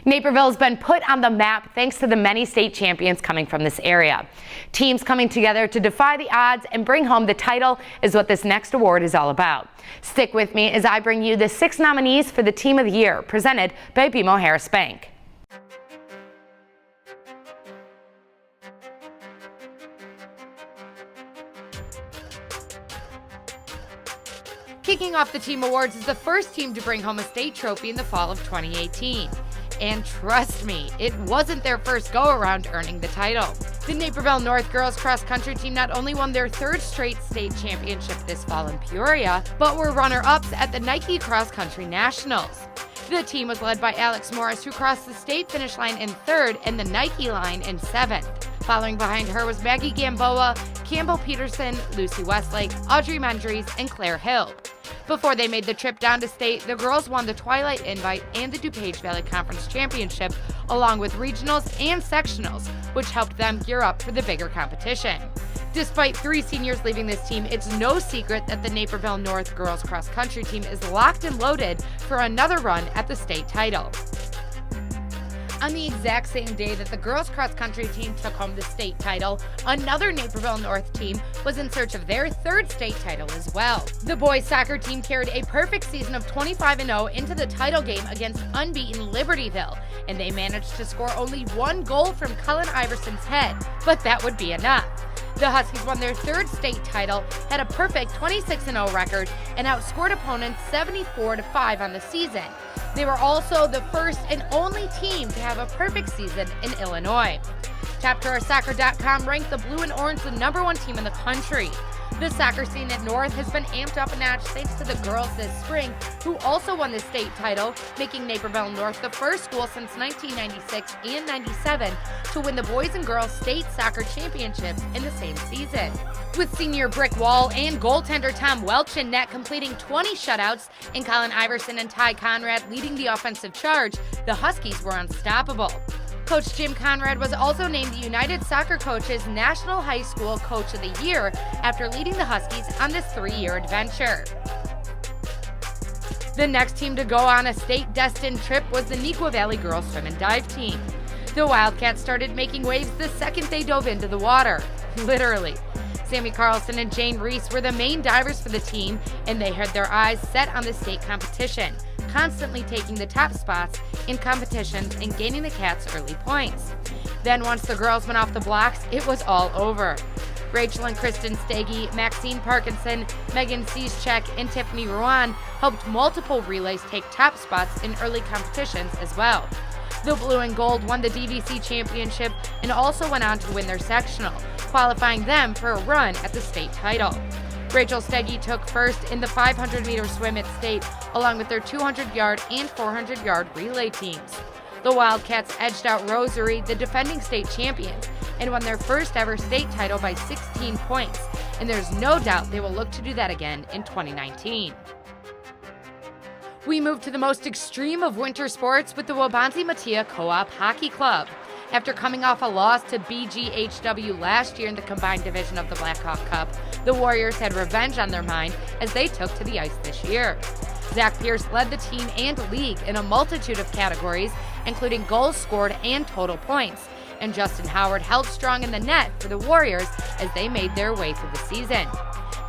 Naperville has been put on the map thanks to the many state champions coming from this area. Teams coming together to defy the odds and bring home the title is what this next award is all about. Stick with me as I bring you the 6 nominees for the Team of the Year, presented by BMO Harris Bank. Kicking off the team awards is the first team to bring home a state trophy in the fall of 2018. And trust me, it wasn't their first go-around earning the title. The Naperville North girls cross-country team not only won their 3rd straight state championship this fall in Peoria, but were runner-ups at the Nike Cross Country Nationals. The team was led by Alex Morris, who crossed the state finish line in 3rd and the Nike line in 7th. Following behind her was Maggie Gamboa, Campbell Peterson, Lucy Westlake, Audrey Mendries, and Claire Hill. Before they made the trip down to state, the girls won the Twilight Invite and the DuPage Valley Conference Championship, along with regionals and sectionals, which helped them gear up for the bigger competition. Despite 3 seniors leaving this team, it's no secret that the Naperville North girls cross-country team is locked and loaded for another run at the state title. On the exact same day that the girls cross-country team took home the state title, another Naperville North team was in search of their 3rd state title as well. The boys soccer team carried a perfect season of 25-0 into the title game against unbeaten Libertyville, and they managed to score only 1 goal from Cullen Iverson's head, but that would be enough. The Huskies won their 3rd state title, had a perfect 26-0 record, and outscored opponents 74-5 on the season. They were also the first and only team to have a perfect season in Illinois. TopTourSoccer.com ranked the Blue and Orange the #1 team in the country. The soccer scene at North has been amped up a notch thanks to the girls this spring, who also won the state title, making Naperville North the first school since 1996 and 97 to win the boys and girls state soccer championships in the same season. With senior Brick Wall and goaltender Tom Welch in net completing 20 shutouts and Colin Iverson and Ty Conrad leading the offensive charge, the Huskies were unstoppable. Coach Jim Conrad was also named the United Soccer Coaches National High School Coach of the Year after leading the Huskies on this 3-year adventure. The next team to go on a state-destined trip was the Neuqua Valley girls swim and dive team. The Wildcats started making waves the second they dove into the water, literally. Sammy Carlson and Jane Reese were the main divers for the team, and they had their eyes set on the state competition, constantly taking the top spots in competitions and gaining the Cats early points. Then once the girls went off the blocks, it was all over. Rachel and Kristen Stagey, Maxine Parkinson, Megan Cieschek, and Tiffany Ruan helped multiple relays take top spots in early competitions as well. The Blue and Gold won the DVC championship and also went on to win their sectional, qualifying them for a run at the state title. Rachel Steggy took first in the 500-meter swim at state, along with their 200-yard and 400-yard relay teams. The Wildcats edged out Rosary, the defending state champions, and won their first ever state title by 16 points, and there's no doubt they will look to do that again in 2019. We move to the most extreme of winter sports with the Waubonsie Metea Co-op Hockey Club. After coming off a loss to BGHW last year in the combined division of the Blackhawk Cup, the Warriors had revenge on their mind as they took to the ice this year. Zach Pierce led the team and league in a multitude of categories, including goals scored and total points, and Justin Howard held strong in the net for the Warriors as they made their way through the season.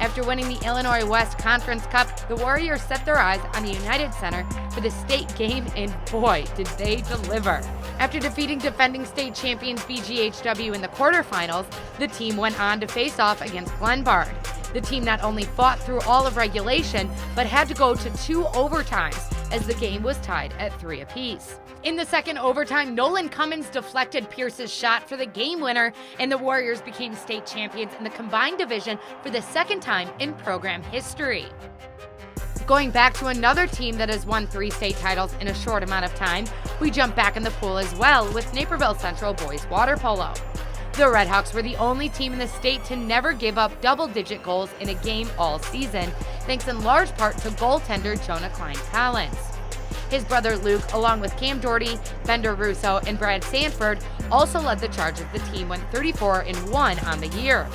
After winning the Illinois West Conference Cup, the Warriors set their eyes on the United Center for the state game, and boy, did they deliver. After defeating defending state champions BGHW in the quarterfinals, the team went on to face off against Glenbard. The team not only fought through all of regulation, but had to go to 2 overtimes as the game was tied at 3 apiece. In the second overtime, Nolan Cummins deflected Pierce's shot for the game winner, and the Warriors became state champions in the combined division for the 2nd time in program history. Going back to another team that has won 3 state titles in a short amount of time, we jump back in the pool as well with Naperville Central boys water polo. The Redhawks were the only team in the state to never give up double-digit goals in a game all season, thanks in large part to goaltender Jonah Klein-Collins. His brother Luke, along with Cam Doherty, Bender Russo, and Brad Sanford, also led the charge as the team went 34-1 on the year.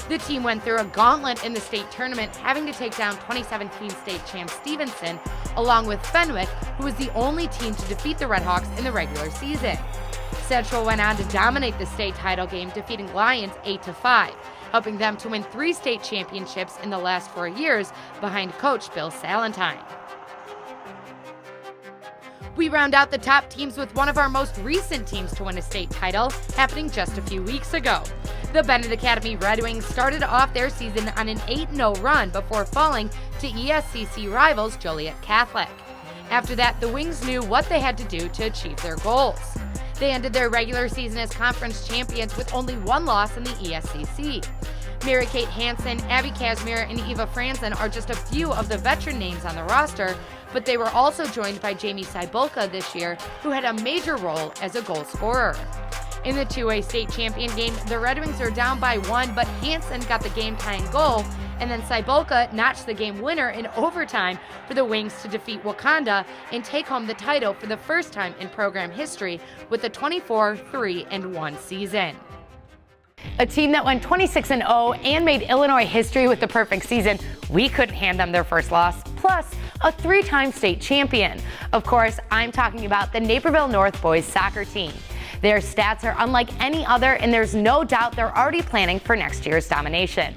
The team went through a gauntlet in the state tournament, having to take down 2017 state champ Stevenson, along with Fenwick, who was the only team to defeat the Redhawks in the regular season. Central went on to dominate the state title game, defeating Lions 8-5, helping them to win 3 state championships in the last 4 years behind coach Bill Salentine. We round out the top teams with one of our most recent teams to win a state title, happening just a few weeks ago. The Benet Academy Red Wings started off their season on an 8-0 run before falling to ESCC rivals Joliet Catholic. After that, the Wings knew what they had to do to achieve their goals. They ended their regular season as conference champions with only 1 loss in the ESCC. Mary Kate Hansen, Abby Casimir, and Eva Franzen are just a few of the veteran names on the roster, but they were also joined by Jamie Cybulka this year, who had a major role as a goal scorer. In the 2A state champion game, the Red Wings are down by 1, but Hansen got the game-tying goal, and then Cybulka notched the game winner in overtime for the Wings to defeat Wakanda and take home the title for the first time in program history with a 24-3-1 season. A team that went 26-0 and made Illinois history with the perfect season, we couldn't hand them their first loss, plus a 3-time state champion. Of course, I'm talking about the Naperville North boys soccer team. Their stats are unlike any other, and there's no doubt they're already planning for next year's domination.